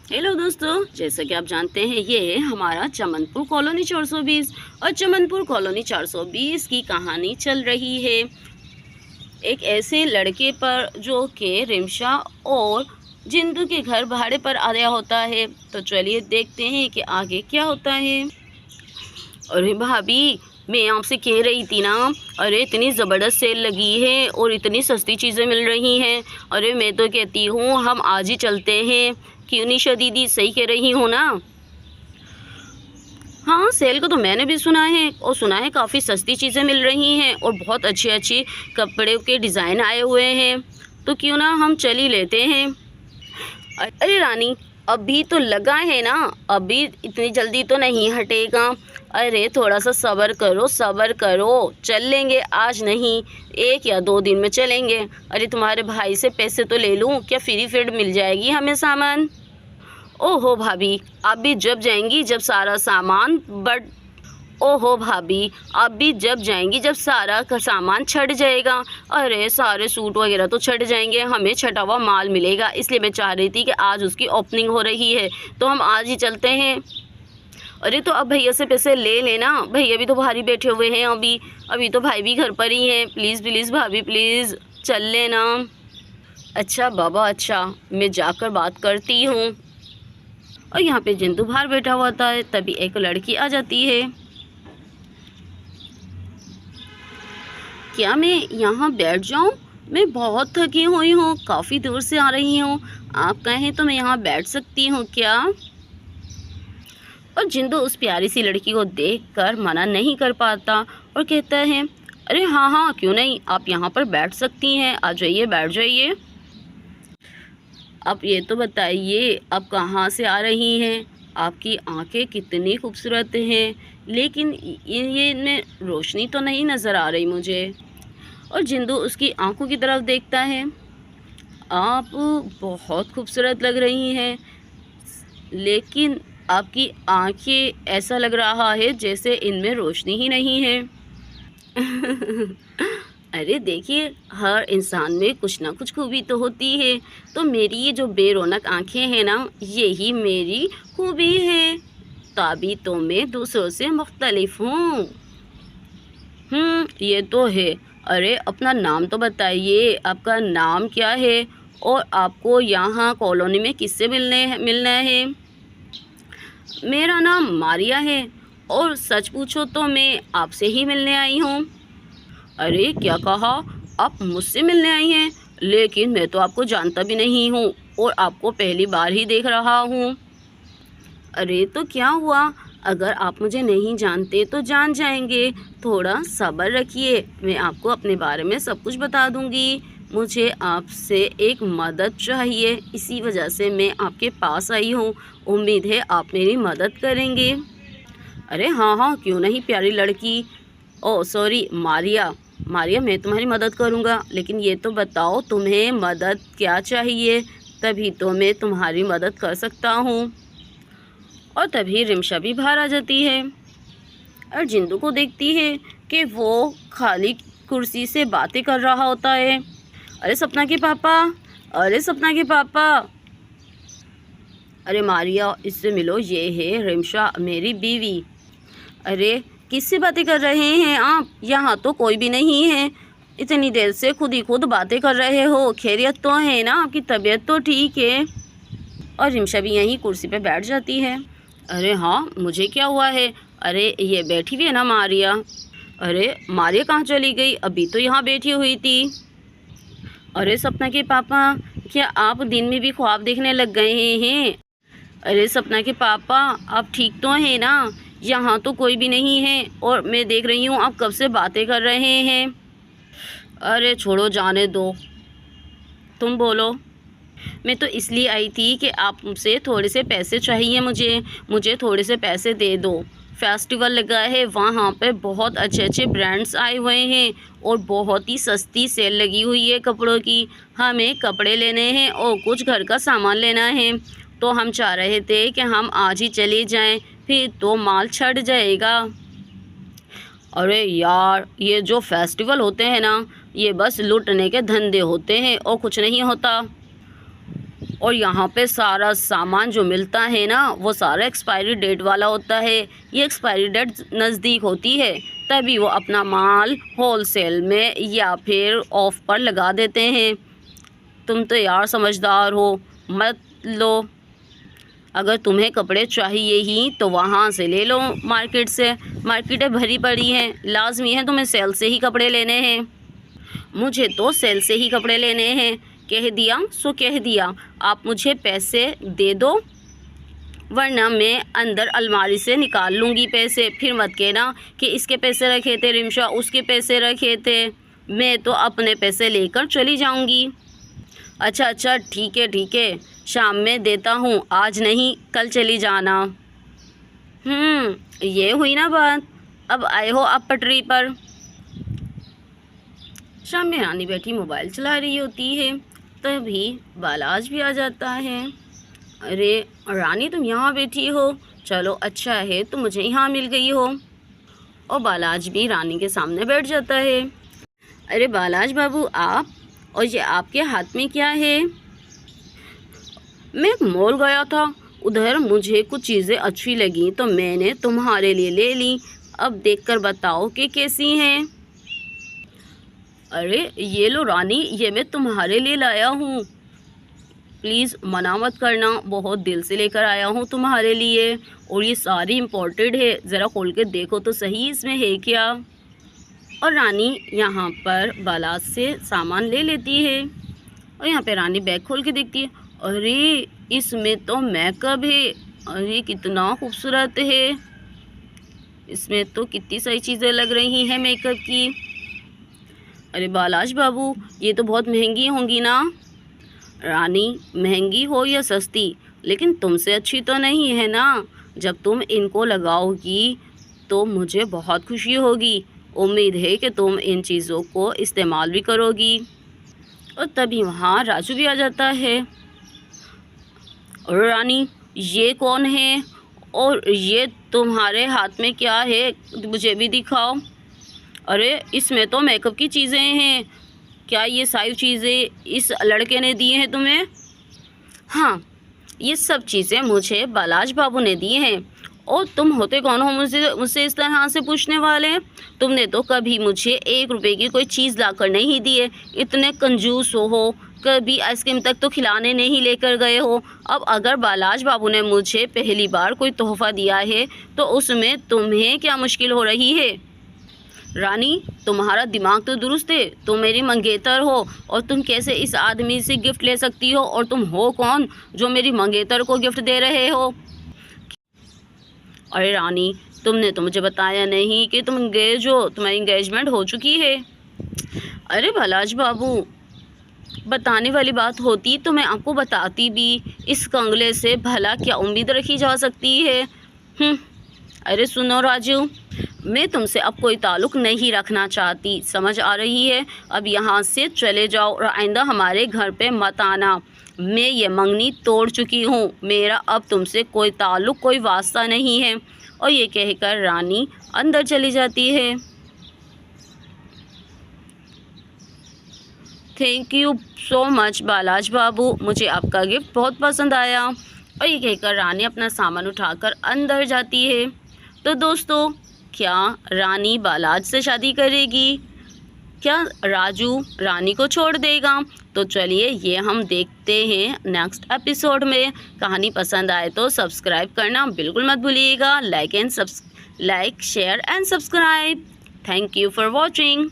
Hello दोस्तों, जैसा कि आप जानते हैं ये है हमारा चमनपुर कॉलोनी 420 और चमनपुर कॉलोनी 420 की कहानी चल रही है एक ऐसे लड़के पर जो कि रिमशा और जिंदू के घर भाड़े पर आया होता है। तो चलिए देखते हैं कि आगे क्या होता है। अरे भाभी, मैं आपसे कह रही थी ना, अरे इतनी ज़बरदस्त सेल लगी है और इतनी सस्ती चीज़ें मिल रही हैं। अरे मैं तो कहती हूँ हम आज ही चलते हैं। क्यों निशा दीदी, सही कह रही हो ना? हाँ, सेल को तो मैंने भी सुना है और सुना है काफ़ी सस्ती चीज़ें मिल रही हैं और बहुत अच्छी अच्छी कपड़े के डिज़ाइन आए हुए हैं। तो क्यों ना हम चल ही लेते हैं। अरे रानी, अभी तो लगा है ना, अभी इतनी जल्दी तो नहीं हटेगा। अरे थोड़ा सा सब्र करो, सब्र करो, चल लेंगे। आज नहीं, 1 या 2 दिन में चलेंगे। अरे तुम्हारे भाई से पैसे तो ले लूँ क्या? फ्री फीड मिल जाएगी हमें सामान। ओहो भाभी, आप भी जब जाएंगी जब सारा सामान ओहो भाभी, आप भी जब जाएंगी जब सारा का सामान छट जाएगा। अरे सारे सूट वगैरह तो छट जाएंगे, हमें छटा हुआ माल मिलेगा। इसलिए मैं चाह रही थी कि आज उसकी ओपनिंग हो रही है तो हम आज ही चलते हैं। अरे तो अब भैया से पैसे ले लेना, भैया भी तो बाहर ही बैठे हुए हैं। अभी अभी तो भाई भी घर पर ही हैं। प्लीज़ प्लीज़ भाभी, प्लीज़ चल लेना। अच्छा बाबा, अच्छा, मैं जाकर बात करती हूँ। और यहाँ पे जिंदू बाहर बैठा हुआ था, तभी एक लड़की आ जाती है। क्या मैं यहाँ बैठ जाऊँ? मैं बहुत थकी हुई हूँ, काफ़ी दूर से आ रही हूँ। आप कहें तो मैं यहाँ बैठ सकती हूँ क्या? और जिंदू उस प्यारी सी लड़की को देखकर मना नहीं कर पाता और कहता है, अरे हाँ हाँ, क्यों नहीं, आप यहाँ पर बैठ सकती हैं। आ जाइए, बैठ जाइए। आप ये तो बताइए, आप कहाँ से आ रही हैं? आपकी आंखें कितनी खूबसूरत हैं, लेकिन ये इनमें रोशनी तो नहीं नज़र आ रही मुझे। और जिंदू उसकी आंखों की तरफ देखता है। आप बहुत खूबसूरत लग रही हैं, लेकिन आपकी आंखें ऐसा लग रहा है जैसे इनमें रोशनी ही नहीं है। अरे देखिए, हर इंसान में कुछ ना कुछ खूबी तो होती है। तो मेरी ये जो बेरौनक आंखें हैं ना, यही मेरी खूबी है। तभी तो मैं दूसरों से मुख्तलिफ हूँ। ये तो है। अरे अपना नाम तो बताइए, आपका नाम क्या है? और आपको यहाँ कॉलोनी में किससे मिलना है? मेरा नाम मारिया है और सच पूछो तो मैं आपसे ही मिलने आई हूँ। अरे क्या कहा? आप मुझसे मिलने आई हैं? लेकिन मैं तो आपको जानता भी नहीं हूँ और आपको पहली बार ही देख रहा हूँ। अरे तो क्या हुआ? अगर आप मुझे नहीं जानते तो जान जाएंगे। थोड़ा सब्र रखिए, मैं आपको अपने बारे में सब कुछ बता दूँगी। मुझे आपसे एक मदद चाहिए, इसी वजह से मैं आपके पास आई हूँ। उम्मीद है आप मेरी मदद करेंगे। अरे हाँ हाँ, क्यों नहीं प्यारी लड़की। Oh sorry, Maria. मारिया, मैं तुम्हारी मदद करूँगा, लेकिन ये तो बताओ तुम्हें मदद क्या चाहिए, तभी तो मैं तुम्हारी मदद कर सकता हूँ। और तभी रिमशा भी बाहर आ जाती है और जिंदू को देखती है कि वो खाली कुर्सी से बातें कर रहा होता है। अरे सपना के पापा, अरे सपना के पापा। अरे मारिया, इससे मिलो, ये है रिमशा, मेरी बीवी। अरे किससे बातें कर रहे हैं आप? यहाँ तो कोई भी नहीं है। इतनी देर से खुद ही खुद बातें कर रहे हो। खैरियत तो है ना? आपकी तबीयत तो ठीक है? और रिमशा भी यहीं कुर्सी पे बैठ जाती है। अरे हाँ, मुझे क्या हुआ है? अरे ये बैठी हुई है ना मारिया। अरे मारिया कहाँ चली गई? अभी तो यहाँ बैठी हुई थी। अरे सपना के पापा, क्या आप दिन में भी ख्वाब देखने लग गए हैं? अरे सपना के पापा, आप ठीक तो हैं ना? यहाँ तो कोई भी नहीं है और मैं देख रही हूँ आप कब से बातें कर रहे हैं। अरे छोड़ो, जाने दो, तुम बोलो। मैं तो इसलिए आई थी कि आपसे थोड़े से पैसे चाहिए मुझे थोड़े से पैसे दे दो। फेस्टिवल लगा है, वहाँ पे बहुत अच्छे अच्छे ब्रांड्स आए हुए हैं और बहुत ही सस्ती सेल लगी हुई है कपड़ों की। हमें कपड़े लेने हैं और कुछ घर का सामान लेना है। तो हम चाह रहे थे कि हम आज ही चले जाएं, फिर तो माल छट जाएगा। अरे यार, ये जो फेस्टिवल होते हैं ना, ये बस लूटने के धंधे होते हैं और कुछ नहीं होता। और यहाँ पे सारा सामान जो मिलता है ना वो सारा एक्सपायरी डेट वाला होता है। ये एक्सपायरी डेट नज़दीक होती है तभी वो अपना माल होलसेल में या फिर ऑफ पर लगा देते हैं। तुम तो यार समझदार हो, मत लो। अगर तुम्हें कपड़े चाहिए ही तो वहाँ से ले लो, मार्केट से। मार्केटें भरी पड़ी हैं, लाजमी है तुम्हें सेल से ही कपड़े लेने हैं। मुझे तो सेल से ही कपड़े लेने हैं। कह दिया सो कह दिया। आप मुझे पैसे दे दो वरना मैं अंदर अलमारी से निकाल लूँगी पैसे। फिर मत कहना कि इसके पैसे रखे थे रिमशा, उसके पैसे रखे थे। मैं तो अपने पैसे लेकर चली जाऊँगी। अच्छा ठीक है, शाम में देता हूँ, आज नहीं कल चली जाना। ये हुई ना बात। अब आए हो आप पटरी पर। शाम में रानी बैठी मोबाइल चला रही होती है, तभी बालाज भी आ जाता है। अरे रानी तुम यहाँ बैठी हो, चलो अच्छा है तुम मुझे यहाँ मिल गई हो। और बालाज भी रानी के सामने बैठ जाता है। अरे बालाज बाबू आप, और ये आपके हाथ में क्या है? मैं मॉल गया था, उधर मुझे कुछ चीज़ें अच्छी लगी तो मैंने तुम्हारे लिए ले ली। अब देखकर बताओ कि कैसी हैं। अरे ये लो रानी, ये मैं तुम्हारे लिए लाया हूँ, प्लीज़ मना मत करना, बहुत दिल से लेकर आया हूँ तुम्हारे लिए। और ये सारी इम्पोर्टेड है, ज़रा खोल के देखो तो सही इसमें है क्या। और रानी यहाँ पर बालाज से सामान ले लेती है। और यहाँ पे रानी बैग खोल के देखती है, अरे इसमें तो मेकअप है। अरे कितना खूबसूरत है, इसमें तो कितनी सारी चीज़ें लग रही हैं मेकअप की। अरे बालाज बाबू ये तो बहुत महंगी होंगी ना। रानी महंगी हो या सस्ती, लेकिन तुमसे अच्छी तो नहीं है ना। जब तुम इनको लगाओगी तो मुझे बहुत खुशी होगी। उम्मीद है कि तुम इन चीज़ों को इस्तेमाल भी करोगी। और तभी वहाँ राजू भी आ जाता है। और रानी ये कौन है और ये तुम्हारे हाथ में क्या है, मुझे भी दिखाओ। अरे इसमें तो मेकअप की चीज़ें हैं। क्या ये सारी चीज़ें इस लड़के ने दी हैं तुम्हें? हाँ, ये सब चीज़ें मुझे बालाज बाबू ने दी हैं। और तुम होते कौन हो मुझसे इस तरह से पूछने वाले? तुमने तो कभी मुझे 1 रुपये की कोई चीज़ लाकर नहीं दी है। इतने कंजूस हो, कभी आइसक्रीम तक तो खिलाने नहीं लेकर गए हो। अब अगर बालाज बाबू ने मुझे पहली बार कोई तोहफ़ा दिया है तो उसमें तुम्हें क्या मुश्किल हो रही है? रानी तुम्हारा दिमाग तो दुरुस्त है, तुम मेरी मंगेतर हो और तुम कैसे इस आदमी से गिफ्ट ले सकती हो? और तुम हो कौन जो मेरी मंगेतर को गिफ्ट दे रहे हो? अरे रानी तुमने तो मुझे बताया नहीं कि तुम इंगेज हो, तुम्हारी इंगेजमेंट हो चुकी है। अरे बालाज बाबू बताने वाली बात होती तो मैं आपको बताती भी। इस कंगले से भला क्या उम्मीद रखी जा सकती है? अरे सुनो राजू, मैं तुमसे अब कोई ताल्लुक़ नहीं रखना चाहती, समझ आ रही है? अब यहाँ से चले जाओ और आइंदा हमारे घर पे मत आना। मैं ये मंगनी तोड़ चुकी हूँ, मेरा अब तुमसे कोई ताल्लुक़ कोई वास्ता नहीं है। और ये कहकर रानी अंदर चली जाती है। थैंक यू सो मच बालाज बाबू, मुझे आपका गिफ्ट बहुत पसंद आया। और ये कहकर रानी अपना सामान उठाकर अंदर जाती है। तो दोस्तों क्या रानी बालाज से शादी करेगी? क्या राजू रानी को छोड़ देगा? तो चलिए ये हम देखते हैं नेक्स्ट एपिसोड में। कहानी पसंद आए तो सब्सक्राइब करना बिल्कुल मत भूलिएगा। Like share and subscribe. Thank you for watching.